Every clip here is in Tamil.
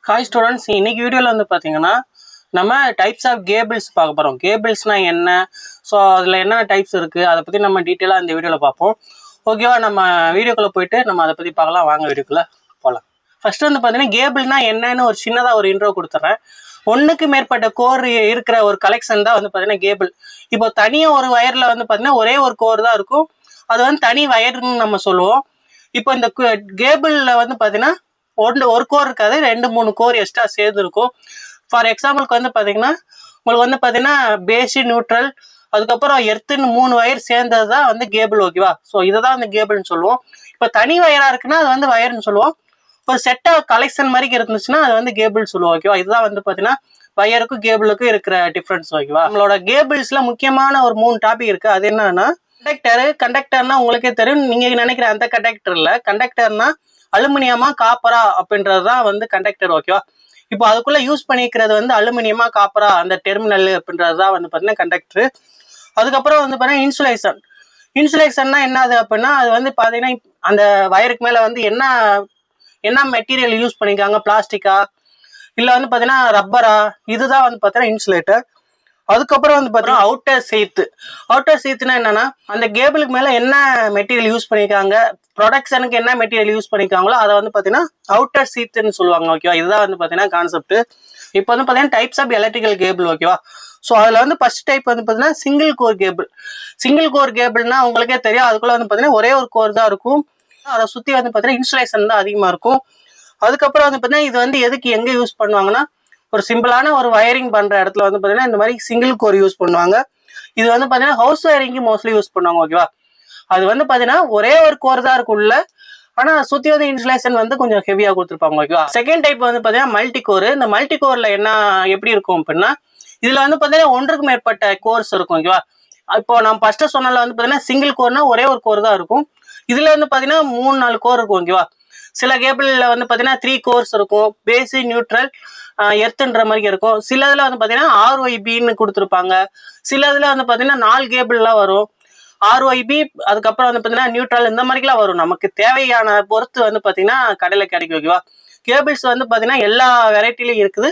ஹாய் ஸ்டூடெண்ட்ஸ், இன்னைக்கு வீடியோவில் வந்து பார்த்தீங்கன்னா நம்ம டைப்ஸ் ஆஃப் கேபிள்ஸ் பார்க்க போகிறோம். கேபிள்ஸ்னால் என்ன, ஸோ அதில் என்னென்ன டைப்ஸ் இருக்குது அதை பற்றி நம்ம டீட்டெயிலாக இந்த வீடியோவில் பார்ப்போம். ஓகேவா? நம்ம வீடியோக்குள்ளே போயிட்டு நம்ம அதை பற்றி பார்க்கலாம். வாங்க வீடியோக்குள்ளே போகலாம். ஃபஸ்ட்டு வந்து பார்த்தீங்கன்னா கேபிள்னால் என்னன்னு ஒரு சின்னதாக ஒரு இன்ட்ரோ கொடுத்துட்றேன். ஒன்றுக்கு மேற்பட்ட கோர் இருக்கிற ஒரு கலெக்ஷன் தான் வந்து பார்த்தீங்கன்னா கேபிள். இப்போ தனியாக ஒரு வயரில் வந்து பார்த்தீங்கன்னா ஒரே ஒரு கோர் தான் இருக்கும், அது வந்து தனி வயர்னு நம்ம சொல்லுவோம். இப்போ இந்த கேபிளில் வந்து பார்த்தீங்கன்னா ஒரு கோர் இருக்காது, 2-3 கோர் எக்ஸ்ட்ரா சேர்ந்து இருக்கும். ஃபார் எக்ஸாம்பிளுக்கு வந்து பார்த்தீங்கன்னா உங்களுக்கு வந்து பார்த்தீங்கன்னா பேசி, நியூட்ரல், அதுக்கப்புறம் எர்த்துன்னு 3 வயர் சேர்ந்தது தான் வந்து கேபிள். ஓகேவா? ஸோ இதை தான் வந்து கேபிள்னு சொல்லுவோம். இப்போ தனி வயராக இருக்குன்னா அது வந்து வயர்னு சொல்லுவோம். ஒரு செட்டாக கலெக்ஷன் மாதிரி இருந்துச்சுன்னா அது வந்து கேபிள் சொல்லுவோம். ஓகேவா? இதுதான் வந்து பார்த்தீங்கன்னா வயருக்கும் கேபிளுக்கும் இருக்கிற டிஃப்ரென்ஸ். ஓகேவா? நம்மளோட கேபிள்ஸில் முக்கியமான ஒரு 3 டாபிக் இருக்குது. அது என்னன்னா கண்டக்டர்னா உங்களுக்கே தெரியும், நீங்கள் நினைக்கிற அந்த கண்டக்டர் இல்லை. கண்டக்டர்னா அலுமினியமா காப்பரா அப்படின்றது தான் வந்து கண்டக்டர். ஓகேவா? இப்போ அதுக்குள்ள யூஸ் பண்ணிக்கிறது வந்து அலுமினியமா காப்பரா அந்த டெர்மினல் அப்படின்றது தான் வந்து பார்த்தீங்கன்னா கண்டக்டர். அதுக்கப்புறம் வந்து பார்த்தீங்கன்னா இன்சுலேஷன்னா என்னது அப்படின்னா அது வந்து பார்த்தீங்கன்னா அந்த வயருக்கு மேலே வந்து என்ன மெட்டீரியல் யூஸ் பண்ணிக்காங்க, பிளாஸ்டிக்கா இல்லை வந்து பார்த்தீங்கன்னா ரப்பரா, இதுதான் வந்து பார்த்தீங்கன்னா இன்சுலேட்டர். அதுக்கப்புறம் வந்து பார்த்தீங்கன்னா அவுட்டர் சீத்துனா என்னன்னா அந்த கேபிளுக்கு மேலே என்ன மெட்டீரியல் யூஸ் பண்ணியிருக்காங்க, ப்ரொடக்ஷனுக்கு என்ன மெட்டீரியல் யூஸ் பண்ணியிருக்காங்களோ அதை வந்து பார்த்தீங்கன்னா அவுட்டர் சீத்துன்னு சொல்லுவாங்க. ஓகேவா? இதுதான் வந்து பார்த்தீங்கன்னா கான்செப்ட். இப்போ வந்து பார்த்தீங்கன்னா டைப்ஸ் ஆஃப் எலக்ட்ரிக்கல் கேபிள். ஓகேவா? ஸோ அதில் வந்து ஃபர்ஸ்ட் டைப் வந்து பார்த்தீங்கன்னா சிங்கிள் கோர் கேபிள்னா உங்களுக்கே தெரியும், அதுக்குள்ள வந்து பார்த்தீங்கன்னா ஒரே ஒரு கோர் தான் இருக்கும். அதை சுற்றி வந்து பார்த்தீங்கன்னா இன்சுலேஷன் தான் அதிகமாக இருக்கும். அதுக்கப்புறம் வந்து பார்த்தீங்கன்னா இது வந்து எதுக்கு எங்கே யூஸ் பண்ணுவாங்கன்னா ஒரு சிம்பிளான ஒரு வயரிங் பண்ற இடத்துல வந்து பார்த்தீங்கன்னா இந்த மாதிரி சிங்கிள் கோர் யூஸ் பண்ணுவாங்க. இது வந்து பார்த்தீங்கன்னா ஹவுஸ் வயரிங்க்கு மோஸ்ட்லி யூஸ் பண்ணுவாங்க. ஓகேவா? அது வந்து பார்த்தீங்கன்னா ஒரே ஒரு கோர் தான் இருக்குள்ள, ஆனால் சுற்றி வந்து இன்சுலேஷன் வந்து கொஞ்சம் ஹெவியாக கொடுத்துருப்பாங்க. ஓகேவா? செகண்ட் டைப் வந்து பார்த்தீங்கன்னா மல்டி கோர். இந்த மல்டி கோரில் என்ன எப்படி இருக்கும் அப்படின்னா இதில் வந்து பார்த்தீங்கன்னா ஒன்றுக்கு மேற்பட்ட கோர்ஸ் இருக்கும். ஓகேவா? இப்போ நான் ஃபர்ஸ்ட்டு சொன்னதில் வந்து பார்த்தீங்கன்னா சிங்கிள் கோர்னா ஒரே ஒரு கோர் தான் இருக்கும். இதில் வந்து பார்த்தீங்கன்னா 3-4 கோர் இருக்கும். ஓகேவா? சில கேபிளில் வந்து பார்த்தீங்கன்னா 3 கோர்ஸ் இருக்கும், பேசி, நியூட்ரல், எர்த்துன்ற மாதிரி இருக்கும். சில இதில் வந்து பார்த்தீங்கன்னா RYBன்னு கொடுத்துருப்பாங்க. சில இதில் வந்து பார்த்தீங்கன்னா 4 கேபிள்லாம் வரும், RYB, அதுக்கப்புறம் வந்து பார்த்தீங்கன்னா நியூட்ரல், இந்த மாதிரிலாம் வரும். நமக்கு தேவையான பொறுத்து வந்து பார்த்தீங்கன்னா கடையில் கிடைக்கும். ஓகேவா? கேபிள்ஸ் வந்து பார்த்தீங்கன்னா எல்லா வெரைட்டிலையும் இருக்குது.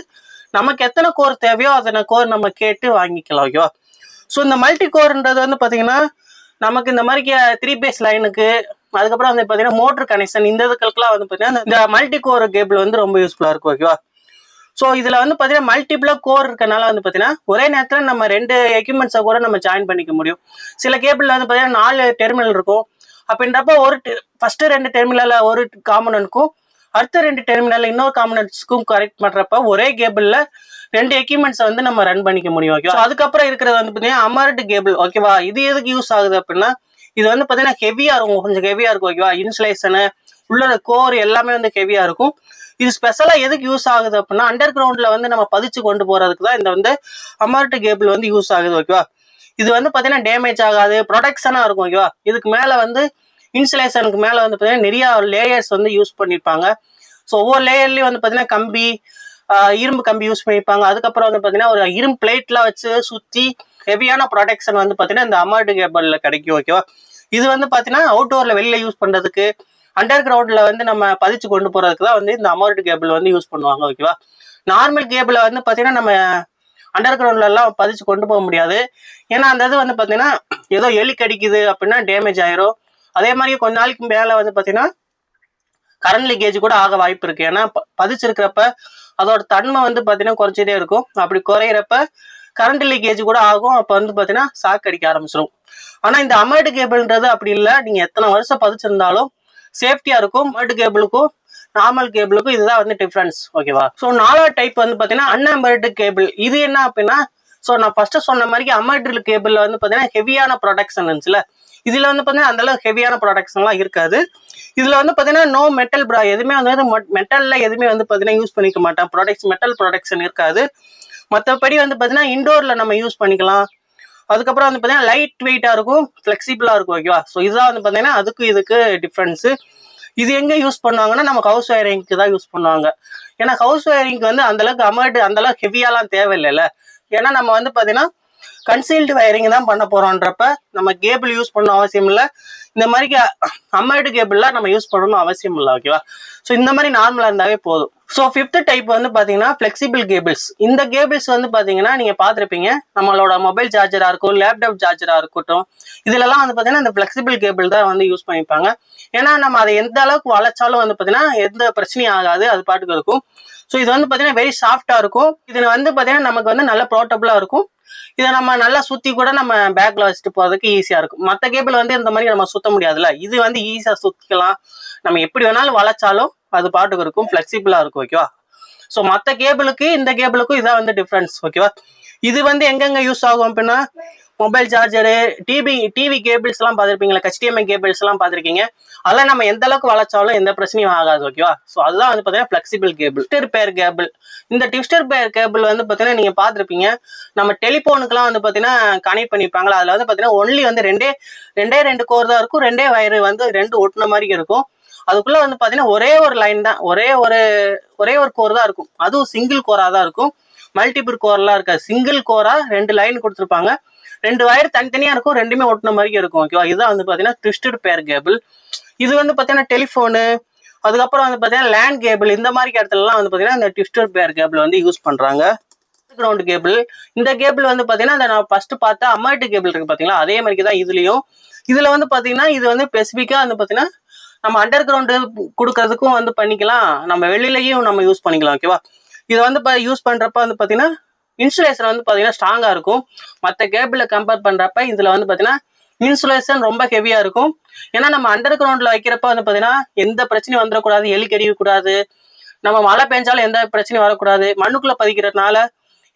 நமக்கு எத்தனை கோர் தேவையோ அத்தனை கோர் நம்ம கேட்டு வாங்கிக்கலாம். ஓகேவா? ஸோ இந்த மல்டி கோர்ன்றது வந்து பார்த்தீங்கன்னா நமக்கு இந்த மாதிரி 3 பேஸ் லைனுக்கு, அதுக்கப்புறம் வந்து பார்த்தீங்கன்னா மோட்டர் கனெக்ஷன், இந்த இதுக்கெல்லாம் வந்து பார்த்தீங்கன்னா இந்த மல்டி கோர் கேபிள் வந்து ரொம்ப யூஸ்ஃபுல்லாக இருக்கும். ஓகேவா? ஸோ இதில் வந்து பார்த்தீங்கன்னா மல்டிபிளாக கோர் இருக்கனால வந்து பார்த்தீங்கன்னா ஒரே நேரத்தில் நம்ம 2 எக்யூப்மெண்ட்ஸை கூட நம்ம ஜாயின் பண்ணிக்க முடியும். சில கேபிளில் வந்து பார்த்தீங்கன்னா 4 டெர்மினல் இருக்கும். அப்படின்றப்போ ஃபஸ்ட்டு 2 டெர்மினலில் ஒரு காம்பனன்ட்க்கும் அடுத்த 2 டெர்மினல் இன்னொரு காம்பனன்ட்ஸ்க்கும் கரெக்ட் பண்ணுறப்ப ஒரே கேபிளில் 2 எக்யூப்மெண்ட்ஸை வந்து நம்ம ரன் பண்ணிக்க முடியும். ஓகேவா? அதுக்கப்புறம் இருக்கிறது வந்து பார்த்தீங்கன்னா அமர்டு கேபிள். ஓகேவா? இது எதுக்கு யூஸ் ஆகுது அப்படின்னா இது வந்து பார்த்தீங்கன்னா ஹெவியாக இருக்கும், கொஞ்சம் ஹெவியாக இருக்கும். ஓகேவா? இன்சுலேஷனு உள்ள கோர் எல்லாமே வந்து ஹெவியாக இருக்கும். இது ஸ்பெஷலாக எதுக்கு யூஸ் ஆகுது அப்படின்னா அண்டர் கிரவுண்டில் வந்து நம்ம பதிச்சு கொண்டு போகிறதுக்கு தான் இந்த வந்து அமர்டு கேபிள் வந்து யூஸ் ஆகுது. ஓகேவா? இது வந்து பார்த்தீங்கன்னா டேமேஜ் ஆகாது, ப்ரொடெக்ஷனாக இருக்கும். ஓகேவா? இதுக்கு மேலே வந்து இன்சுலேஷனுக்கு மேலே வந்து பார்த்தீங்கன்னா நிறைய லேயர்ஸ் வந்து யூஸ் பண்ணியிருப்பாங்க. ஸோ ஒவ்வொரு லேயர்லேயும் வந்து பார்த்தீங்கன்னா இரும்பு கம்பி யூஸ் பண்ணியிருப்பாங்க. அதுக்கப்புறம் வந்து பார்த்தீங்கன்னா ஒரு இரும்பு பிளேட்லாம் வச்சு சுற்றி ஹெவியான ப்ரொடெக்ஷன் வந்து பார்த்தீங்கன்னா இந்த அமர்டு கேபிளில் கிடைக்கும். ஓகேவா? இது வந்து பார்த்தீங்கன்னா அவுட்டோரில் வெளியில் யூஸ் பண்ணுறதுக்கு, அண்டர் கிரவுண்டில் வந்து நம்ம பதிச்சு கொண்டு போகிறதுக்கு தான் வந்து இந்த அமர்டு கேபிள் வந்து யூஸ் பண்ணுவாங்க. ஓகேவா? நார்மல் கேபிளை வந்து பார்த்தீங்கன்னா நம்ம அண்டர் கிரவுண்ட்லலாம் பதிச்சு கொண்டு போக முடியாது. ஏன்னா அந்த இது வந்து பார்த்தீங்கன்னா ஏதோ எலி கடிக்குது அப்படின்னா டேமேஜ் ஆயிரும். அதே மாதிரி கொஞ்ச நாளைக்கு மேலே வந்து பார்த்தீங்கன்னா கரண்ட் லீக்கேஜ் கூட ஆக வாய்ப்பு இருக்குது. ஏன்னா பதிச்சிருக்கிறப்ப அதோட தன்மை வந்து பார்த்தீங்கன்னா குறைச்சிட்டே இருக்கும். அப்படி குறையிறப்ப கரண்ட் லீக்கேஜ் கூட ஆகும். அப்போ வந்து பார்த்தீங்கன்னா ஷாக் அடிக்க ஆரம்பிச்சிடும். ஆனால் இந்த அமர்டு கேபிள்ன்றது அப்படி இல்லை, நீங்கள் எத்தனை வருஷம் பதிச்சிருந்தாலும் சேஃப்டியாக இருக்கும். அமர்டு கேபிளுக்கும் நார்மல் கேபிளுக்கும் இதுதான் வந்து டிஃப்ரென்ஸ். ஓகேவா? ஸோ 4வது டைப் வந்து பார்த்தீங்கன்னா அன்அமர்டு கேபிள். இது என்ன அப்படின்னா ஸோ நான் ஃபர்ஸ்ட்டு சொன்ன மாதிரி அமர்டு கேபிளில் வந்து பார்த்தீங்கன்னா ஹெவியான ப்ரொடக்ஷன் இருந்துச்சுல, இதில் வந்து பார்த்தீங்கன்னா அந்தளவு ஹெவியான ப்ரொடக்ஷன்லாம் இருக்காது. இதில் வந்து பார்த்தீங்கன்னா நோ மெட்டல் எதுவுமே வந்து மெட்டலில் எதுவுமே வந்து பார்த்தீங்கன்னா யூஸ் பண்ணிக்க மாட்டேன். மெட்டல் ப்ரொடக்ஷன் இருக்காது. மற்றபடி வந்து பார்த்தீங்கன்னா இண்டோரில் நம்ம யூஸ் பண்ணிக்கலாம். அதுக்கப்புறம் வந்து பார்த்தீங்கன்னா லைட் வெயிட்டாக இருக்கும், ஃப்ளெக்சிபிளாக இருக்கும். ஓகேவா? ஸோ இதுதான் வந்து பார்த்தீங்கன்னா இதுக்கு டிஃப்ரென்ஸு. இது எங்கே யூஸ் பண்ணுவாங்கன்னா நமக்கு ஹவுஸ் வயரிங்க்கு தான் யூஸ் பண்ணுவாங்க. ஏன்னா ஹவுஸ் வயரிங்க்கு வந்து அந்தளவுக்கு அமர்டு அந்தளவுக்கு ஹெவியாலாம் தேவையில்லைல்ல. ஏன்னா நம்ம வந்து பார்த்தீங்கன்னா கன்சீல்டு வயரிங் தான் பண்ண போறோன்றப்ப நம்ம கேபிள் யூஸ் பண்ணணும் அவசியம் இல்லை. இந்த மாதிரி அம்மைடு கேபிள்லாம் நம்ம யூஸ் பண்ணணும் அவசியம் இல்லை. ஓகேவா? ஸோ இந்த மாதிரி நார்மலாக இருந்தாவே போதும். ஸோ 5th டைப் வந்து பார்த்தீங்கன்னா ஃப்ளெக்சிபிள் கேபிள்ஸ். இந்த கேபிள்ஸ் வந்து பார்த்தீங்கன்னா நீங்கள் பார்த்துருப்பீங்க, நம்மளோட மொபைல் சார்ஜராக இருக்கும், லேப்டாப் சார்ஜராக இருக்கட்டும், இதுலலாம் வந்து பார்த்தீங்கன்னா இந்த ஃப்ளெக்சிபிள் கேபிள் தான் வந்து யூஸ் பண்ணிப்பாங்க. ஏன்னா நம்ம அதை எந்த அளவுக்கு வளைச்சாலும் வந்து பார்த்தீங்கன்னா எந்த பிரச்சனையும் ஆகாது, அது பாட்டுக்கு இருக்கும். ஸோ இது வந்து பார்த்தீங்கன்னா வெரி சாஃப்டாக இருக்கும். இது வந்து பார்த்தீங்கன்னா நமக்கு வந்து நல்ல போர்ட்டபுளாக இருக்கும். இதை நம்ம நல்லா சுற்றி கூட நம்ம பேக்கில் வச்சுட்டு போகிறதுக்கு ஈஸியாக இருக்கும். மற்ற கேபிள் வந்து இந்த மாதிரி நம்ம சுற்ற முடியாதுல்ல, இது வந்து ஈஸியாக சுற்றிக்கலாம். நம்ம எப்படி வேணாலும் வளைச்சாலும் அது பாட்டுக்கு இருக்கும், ஃப்ளெக்சிபிளாக இருக்கும். ஓகேவா? ஸோ மற்ற கேபிளுக்கு இந்த கேபிளுக்கும் இதான் வந்து டிஃப்ரென்ஸ். ஓகேவா? இது வந்து எங்கெங்க யூஸ் ஆகும் அப்படின்னா மொபைல் சார்ஜரு, டிவி கேபிள்ஸ் எல்லாம் பார்த்துருப்பீங்களா, HDMI கேபிள்ஸ் எல்லாம் பார்த்துருக்கீங்க. அதெல்லாம் நம்ம எந்த அளவுக்கு வளைச்சாலும் எந்த பிரச்சனையும் ஆகாது. ஓகேவா? ஸோ அதுதான் வந்து பார்த்தீங்கன்னா ஃப்ளெக்சிபிள் கேபிள். ட்விஸ்டர் பேர் கேபிள். இந்த ட்விஸ்டர் பேர் கேபிள் வந்து பார்த்தீங்கன்னா நீங்கள் பார்த்துருப்பீங்க, நம்ம டெலிஃபோனுக்குலாம் வந்து பார்த்தீங்கன்னா கனெக்ட் பண்ணிப்பாங்களா, அதில் வந்து பார்த்தீங்கன்னா ஒன்லி வந்து ரெண்டு கோர் தான் இருக்கும், 2 வயர் வந்து 2 ஒட்டுன மாதிரி இருக்கும். அதுக்குள்ள வந்து பார்த்தீங்கன்னா ஒரே ஒரு லைன் தான், ஒரே ஒரு கோர் தான் இருக்கும். அதுவும் சிங்கிள் கோரா தான் இருக்கும், மல்டிபிள் கோர்லாம் இருக்காது. சிங்கிள் கோரா 2 லைன் கொடுத்துருப்பாங்க, 2 வயர் தனித்தனியா இருக்கும், ரெண்டுமே ஒட்டின மாதிரி இருக்கும். ஓகேவா? இதுதான் வந்து பார்த்தீங்கன்னா ட்விஸ்டட் பேர் கேபிள். இது வந்து பார்த்தீங்கன்னா டெலிஃபோனு, அதுக்கப்புறம் வந்து பார்த்தீங்கன்னா லேண்ட் கேபிள், இந்த மாதிரி இடத்துலலாம் வந்து பார்த்தீங்கன்னா இந்த ட்விஸ்டட் பேர் கேபிள் வந்து யூஸ் பண்ணுறாங்க. Ground cable. இந்த கேபிள் வந்து பார்த்தீங்கன்னா இந்த நான் ஃபர்ஸ்ட் பார்த்த அம்மாட்டு கேபிள் இருக்கு பார்த்தீங்களா, அதே மாதிரி தான் இதுலையும். இதில் வந்து பார்த்தீங்கன்னா இது வந்து ஸ்பெசிஃபிக்காக வந்து பார்த்தீங்கன்னா நம்ம அண்டர் கிரவுண்டு கொடுக்கறதுக்கும் வந்து பண்ணிக்கலாம், நம்ம வெளியிலையும் நம்ம யூஸ் பண்ணிக்கலாம். ஓகேவா? இதை வந்து யூஸ் பண்ணுறப்ப வந்து பார்த்தீங்கன்னா இன்சுலேஷன் வந்து பார்த்தீங்கன்னா ஸ்ட்ராங்காக இருக்கும். மற்ற கேபிளை கம்பேர் பண்ணுறப்ப இதில் வந்து பார்த்தீங்கன்னா இன்சுலேஷன் ரொம்ப ஹெவியாக இருக்கும். ஏன்னா நம்ம அண்டர் கிரவுண்டில் வைக்கிறப்ப வந்து பார்த்தீங்கன்னா எந்த பிரச்சனையும் வந்துடக்கூடாது, எலி கடிக்கக்கூடாது, நம்ம மழை பெஞ்சாலும் எந்த பிரச்சனையும் வரக்கூடாது, மண்ணுக்குள்ளே பதிக்கிறதுனால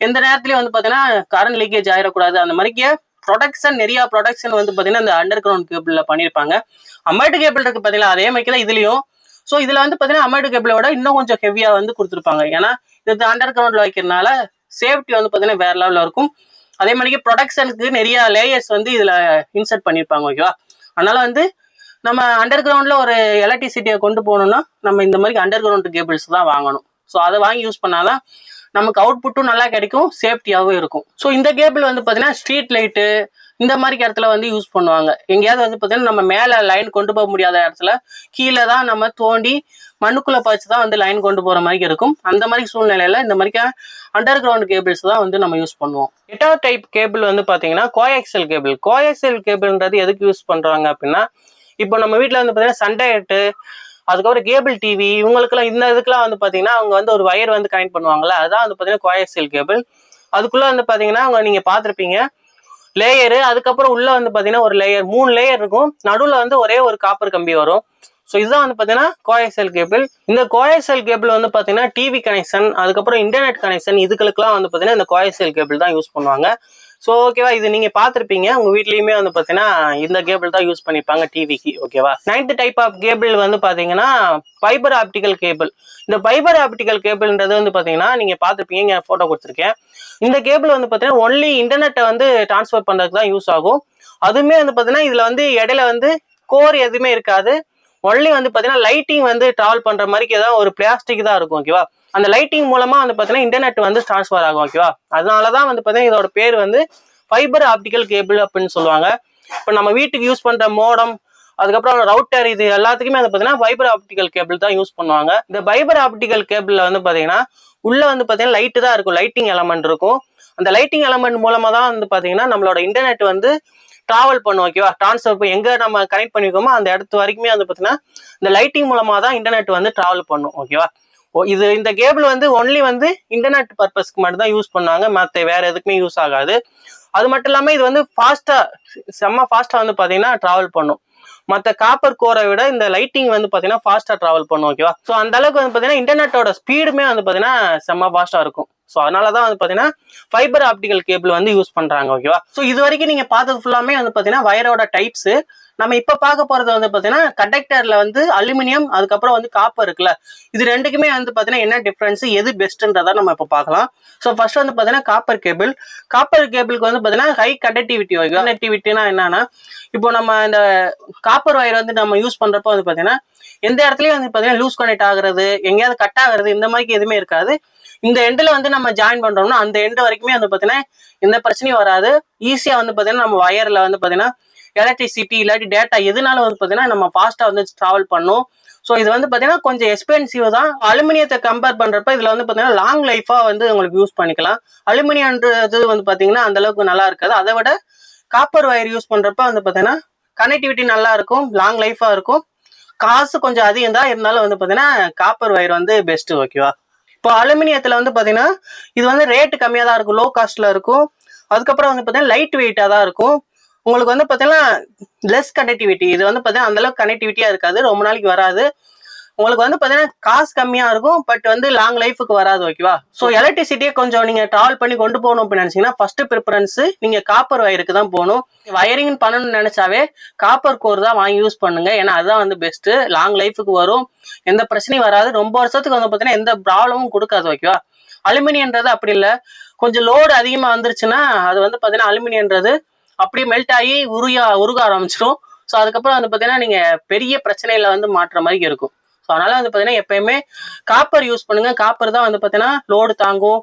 எந்த நேரத்துலையும் வந்து பார்த்தீங்கன்னா கரண்ட் லீக்கேஜ் ஆகிடக்கூடாது. அந்த மாதிரிக்கே நிறைய ப்ரொடக்ஷன் வந்து பார்த்தீங்கன்னா இந்த அண்டர் கிரவுண்ட் கேபிளில் பண்ணியிருப்பாங்க. அம்மாட்டு கேபிள் இருக்கு பார்த்தீங்களா, அதே மாதிரி தான் இதுலையும். ஸோ இதில் வந்து பார்த்தீங்கன்னா அம்மாட்டு கேபிளோட இன்னும் கொஞ்சம் ஹெவியாக வந்து கொடுத்துருப்பாங்க. ஏன்னா இது அண்டர் கிரவுண்டில் வைக்கிறதுனால சேஃப்டி வந்து பார்த்தீங்கன்னா வேற லெவலில் இருக்கும். அதே மாதிரி ப்ரொடக்ஷனுக்கு நிறைய லேயர்ஸ் வந்து இதில் இன்சர்ட் பண்ணியிருப்பாங்க. ஓகேவா? அதனால வந்து நம்ம அண்டர் கிரவுண்டில் ஒரு எலக்ட்ரிசிட்டியை கொண்டு போகணும்னா நம்ம இந்த மாதிரி அண்டர் கிரவுண்ட் கேபிள்ஸ் தான் வாங்கணும். ஸோ அதை வாங்கி யூஸ் பண்ணாதான் நமக்கு அவுட்புட்டும் நல்லா கிடைக்கும், சேஃப்டியாகவும் இருக்கும். ஸோ இந்த கேபிள் வந்து பார்த்தீங்கன்னா ஸ்ட்ரீட் லைட்டு இந்த மாதிரி இடத்துல வந்து யூஸ் பண்ணுவாங்க. எங்கேயாவது வந்து பார்த்தீங்கன்னா நம்ம மேலே லைன் கொண்டு போக முடியாத இடத்துல கீழே தான் நம்ம தோண்டி மண்ணுக்குள்ளே பறிச்சு தான் வந்து லைன் கொண்டு போகிற மாதிரி இருக்கும். அந்த மாதிரி சூழ்நிலையில் இந்த மாதிரி அண்டர் கிரவுண்ட் கேபிள்ஸ் தான் வந்து நம்ம யூஸ் பண்ணுவோம். 8வது டைப் கேபிள் வந்து பார்த்தீங்கன்னா கோஆக்சியல் கேபிள். கோஆக்சியல் கேபிள்ன்றது எதுக்கு யூஸ் பண்ணுறாங்க அப்படின்னா, இப்போ நம்ம வீட்டில் வந்து பார்த்தீங்கன்னா சன்டைட்டு, அதுக்கப்புறம் கேபிள் டிவி, இவங்களுக்குலாம் இந்த இதுக்கெல்லாம் வந்து பார்த்தீங்கன்னா அவங்க வந்து ஒரு வயர் வந்து கனெக்ட் பண்ணுவாங்கல்ல, அதான் வந்து பார்த்தீங்கன்னா கோஆக்சியல் கேபிள். அதுக்குள்ளே வந்து பார்த்தீங்கன்னா அவங்க நீங்கள் பார்த்துருப்பீங்க லேயரு, அதுக்கப்புறம் உள்ள வந்து பார்த்தீங்கன்னா ஒரு லேயர், 3 லேயர் இருக்கும், நடுவில் வந்து ஒரே ஒரு காப்பர் கம்பி வரும். ஸோ இதுதான் வந்து பார்த்தீங்கன்னா கோஆக்சியல் கேபிள். இந்த கோஆக்சியல் கேபிள் வந்து பார்த்தீங்கன்னா டிவி கனெக்ஷன், அதுக்கப்புறம் இன்டர்நெட் கனெக்ஷன், இதுகளுக்குலாம் வந்து பார்த்தீங்கன்னா இந்த கோஆக்சியல் கேபிள் தான் யூஸ் பண்ணுவாங்க. ஸோ ஓகேவா? இது நீங்கள் பார்த்துருப்பீங்க, உங்கள் வீட்லேயுமே வந்து பார்த்தீங்கன்னா இந்த கேபிள் தான் யூஸ் பண்ணிப்பாங்க டிவிக்கு. ஓகேவா? 9th டைப் ஆஃப் கேபிள் வந்து பார்த்தீங்கன்னா ஃபைபர் ஆப்டிக்கல் கேபிள். இந்த ஃபைபர் ஆப்டிக்கல் கேபிள்ன்றது வந்து பார்த்தீங்கன்னா நீங்கள் பார்த்துருப்பீங்க, இங்கே ஃபோட்டோ கொடுத்துருக்கேன். இந்த கேபிள் வந்து பார்த்தீங்கன்னா ஒன்லி இன்டர்நெட்டை வந்து டிரான்ஸ்ஃபர் பண்ணுறதுக்கு தான் யூஸ் ஆகும். அதுவுமே வந்து பார்த்தீங்கன்னா இதில் வந்து இடையில வந்து கோர் எதுவுமே இருக்காது. ஒன்லி வந்து பார்த்தீங்கன்னா லைட்டிங் வந்து ட்ராவல் பண்ணுற மாதிரி ஏதாவது ஒரு பிளாஸ்டிக் தான் இருக்கும். ஓகேவா? அந்த லைட்டிங் மூலமா வந்து பார்த்தீங்கன்னா இன்டர்நெட் வந்து டிரான்ஸ்ஃபர் ஆகும். ஓகேவா? அதனால தான் வந்து பார்த்தீங்கன்னா இதோட பேர் வந்து ஃபைபர் ஆப்டிக்கல் கேபிள் அப்படின்னு சொல்லுவாங்க. இப்போ நம்ம வீட்டுக்கு யூஸ் பண்ணுற மோடம், அதுக்கப்புறம் ரவுட்டர், இது எல்லாத்துக்குமே வந்து பார்த்தீங்கன்னா ஃபைபர் ஆப்டிக்கல் கேபிள் தான் யூஸ் பண்ணுவாங்க. இந்த ஃபைபர் ஆப்டிக்கல் கேபிளில் வந்து பார்த்தீங்கன்னா உள்ள வந்து பார்த்தீங்கன்னா லைட்டு தான் இருக்கும், லைட்டிங் எலமெண்ட் இருக்கும். அந்த லைட்டிங் எலமெண்ட் மூலமாக தான் வந்து பார்த்தீங்கன்னா நம்மளோட இன்டர்நெட் வந்து டிராவல் பண்ணும். ஓகேவா? டிரான்ஸ்ஃபர் எங்கே நம்ம கனெக்ட் பண்ணிக்கோமோ அந்த இடத்து வரைக்குமே வந்து பார்த்தீங்கன்னா இந்த லைட்டிங் மூலமாக தான் இன்டர்நெட் வந்து டிராவல் பண்ணும். ஓகேவா? இந்த கேபிள் வந்து ஒன்லி வந்து இன்டர்நெட் பர்பஸ்க்கு மட்டும் தான் யூஸ் பண்ணாங்க, மற்ற வேற எதுக்குமே யூஸ் ஆகாது. அது மட்டும் இல்லாமல் இது வந்து செம்ம ஃபாஸ்ட்டாக வந்து பார்த்தீங்கன்னா ட்ராவல் பண்ணும். மற்ற காப்பர் கோரை விட இந்த லைட்டிங் வந்து பார்த்தீங்கன்னா ஃபாஸ்ட்டாக ட்ராவல் பண்ணும். ஓகேவா? ஸோ அந்த அளவுக்கு வந்து பார்த்தீங்கன்னா இன்டர்நெட்டோட ஸ்பீடுமே வந்து பார்த்தீங்கன்னா செம்ம ஃபாஸ்ட்டாக இருக்கும். ஸோ அதனால தான் வந்து பார்த்தீங்கன்னா ஃபைபர் ஆப்டிக்கல் கேபிள் வந்து யூஸ் பண்ணுறாங்க. ஓகேவா? ஸோ இது வரைக்கும் நீங்கள் பார்த்தது ஃபுல்லாமே வந்து பார்த்தீங்கன்னா வயரோட டைப்ஸு. நம்ம இப்ப பார்க்க போறது வந்து பாத்தீங்கன்னா கண்டக்டர்ல வந்து அலுமினியம் அதுக்கப்புறம் வந்து காப்பர் இருக்குல்ல, இது ரெண்டுக்குமே வந்து பாத்தீங்கன்னா என்ன டிஃபரன்ஸ், எது பெஸ்ட்ன்றத நம்ம இப்ப பார்க்கலாம். ஸோ ஃபர்ஸ்ட் வந்து பாத்தீங்கன்னா காப்பர் கேபிளுக்கு வந்து பாத்தீங்கன்னா ஹை கண்டக்டிவிட்டி. கண்டக்டிவிட்டினா என்னன்னா, இப்போ நம்ம இந்த காப்பர் வயர் வந்து நம்ம யூஸ் பண்றப்போ வந்து பாத்தீங்கன்னா எந்த இடத்துலயும் வந்து பாத்தீங்கன்னா லூஸ் கனெக்ட் ஆகுறது, எங்கேயாவது கட் ஆகுறது இந்த மாதிரி எதுவுமே இருக்காது. இந்த எண்டில் வந்து நம்ம ஜாயின் பண்றோம்னா அந்த எண்டு வரைக்குமே வந்து பாத்தீங்கன்னா எந்த பிரச்சனையும் வராது. ஈஸியா வந்து பாத்தீங்கன்னா நம்ம வயர்ல வந்து பாத்தீங்கன்னா எலக்ட்ரிசிட்டி இல்லாட்டி டேட்டா எதுனாலும் வந்து பாத்தீங்கன்னா நம்ம ஃபாஸ்டா வந்து டிராவல் பண்ணும். ஸோ இது வந்து பாத்தீங்கன்னா கொஞ்சம் எக்ஸ்பென்சிவ் தான். அலுமினியத்தை கம்பேர் பண்றப்ப இதுல வந்து பாத்தீங்கன்னா லாங் லைஃபா வந்து உங்களுக்கு யூஸ் பண்ணிக்கலாம். அலுமினியம்ன்றது வந்து பாத்தீங்கன்னா அந்த அளவுக்கு நல்லா இருக்காது. அதை விட காப்பர் வயர் யூஸ் பண்றப்ப வந்து பாத்தீங்கன்னா கனெக்டிவிட்டி நல்லா இருக்கும், லாங் லைஃபா இருக்கும். காசு கொஞ்சம் அதிகம் தான் இருந்தாலும் வந்து பாத்தீங்கன்னா காப்பர் வயர் வந்து பெஸ்ட். ஓகேவா? இப்போ அலுமினியத்துல வந்து பாத்தீங்கன்னா இது வந்து ரேட்டு கம்மியா தான் இருக்கும், லோ காஸ்ட்ல இருக்கும். அதுக்கப்புறம் வந்து பாத்தீங்கன்னா லைட் வெயிட்டா தான் இருக்கும். உங்களுக்கு வந்து பாத்தீங்கன்னா லெஸ் கனெக்டிவிட்டி. இது வந்து பாத்தீங்கன்னா அந்த அளவுக்கு கனெக்டிவிட்டியா இருக்காது, ரொம்ப நாளைக்கு வராது. உங்களுக்கு வந்து பாத்தீங்கன்னா காசு கம்மியா இருக்கும், பட் வந்து லாங் லைஃபுக்கு வராது. ஓகேவா? ஸோ எலக்ட்ரிசிட்டியை கொஞ்சம் நீங்க டிராவல் பண்ணி கொண்டு போகணும் அப்படின்னு நினைச்சீங்கன்னா ஃபர்ஸ்ட் ப்ரிஃபரன்ஸ் நீங்க காப்பர் வயருக்கு தான் போகணும். வயரிங் பண்ணணும்னு நினைச்சாவே காப்பர் கோர் தான் வாங்கி யூஸ் பண்ணுங்க. ஏன்னா அதுதான் வந்து பெஸ்ட், லாங் லைஃபுக்கு வரும், எந்த பிரச்சனையும் வராது, ரொம்ப வருஷத்துக்கு வந்து பாத்தீங்கன்னா எந்த ப்ராப்ளமும் கொடுக்காது. ஓகேவா? அலுமினியன்றது அப்படி இல்லை, கொஞ்சம் லோடு அதிகமா வந்துருச்சுன்னா அது வந்து பாத்தீங்கன்னா அலுமினியன்றது அப்படியே மெல்ட் ஆகி உருக ஆரம்பிச்சிடும். ஸோ அதுக்கப்புறம் வந்து பாத்தீங்கன்னா நீங்க பெரிய பிரச்சனையில வந்து மாற்ற மாதிரி இருக்கும். ஸோ அதனால வந்து பாத்தீங்கன்னா எப்பயுமே காப்பர் யூஸ் பண்ணுங்க. காப்பர் தான் வந்து பாத்தீங்கன்னா லோடு தாங்கும்,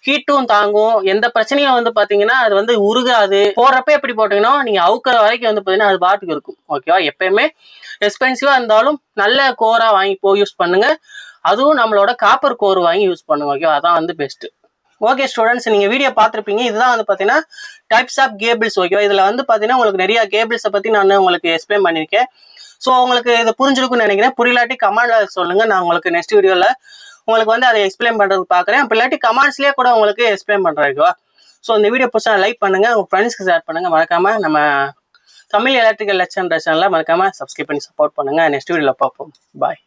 ஹீட்டும் தாங்கும், எந்த பிரச்சனையும் வந்து பாத்தீங்கன்னா அது வந்து உருகாது. போடுறப்ப எப்படி போட்டீங்கன்னா நீங்க அவுக்கிற வரைக்கும் வந்து பாத்தீங்கன்னா அது பாட்டுக்கு இருக்கும். ஓகேவா? எப்பயுமே எக்ஸ்பென்சிவா இருந்தாலும் நல்ல கோரா வாங்கி யூஸ் பண்ணுங்க. அதுவும் நம்மளோட காப்பர் கோர் வாங்கி யூஸ் பண்ணுங்க. ஓகேவா? அதான் வந்து பெஸ்ட். ஓகே ஸ்டூடெண்ட்ஸ், நீங்க வீடியோ பார்த்துருப்பீங்க. இதுதான் வந்து பாத்தீங்கன்னா டைப்ஸ் ஆஃப் கேபிள்ஸ். ஓகேவா? இதுல வந்து பாத்தீங்கன்னா உங்களுக்கு நிறைய கேபிள்ஸை பத்தி நான் உங்களுக்கு எக்ஸ்பிளைன் பண்ணிருக்கேன். ஸோ உங்களுக்கு இது புரிஞ்சிருக்கும்னு நினைக்கிறேன். புரியலாட்டி கமெண்ட்ல சொல்லுங்க, நான் உங்களுக்கு நெக்ஸ்ட் வீடியோல உங்களுக்கு வந்து அதை எக்ஸ்பிளைன் பண்றதுக்கு பாக்குறேன். அப்படி இல்லாட்டி கமெண்ட்ஸ்லயே கூட உங்களுக்கு எக்ஸ்பிளைன் பண்றேன். ஓகேவா? ஸோ இந்த வீடியோ பிடிச்சா லைக் பண்ணுங்க, உங்க ஃப்ரெண்ட்ஸ்க்கு ஷேர் பண்ணுங்க. மறக்காம நம்ம தமிழ் எலக்ட்ரிக்கல் லெக்சர் சேனலை மறக்காம சப்ஸ்கிரைப் பண்ணி சப்போர்ட் பண்ணுங்க. நெக்ஸ்ட் வீடியோல பார்ப்போம். பாய்.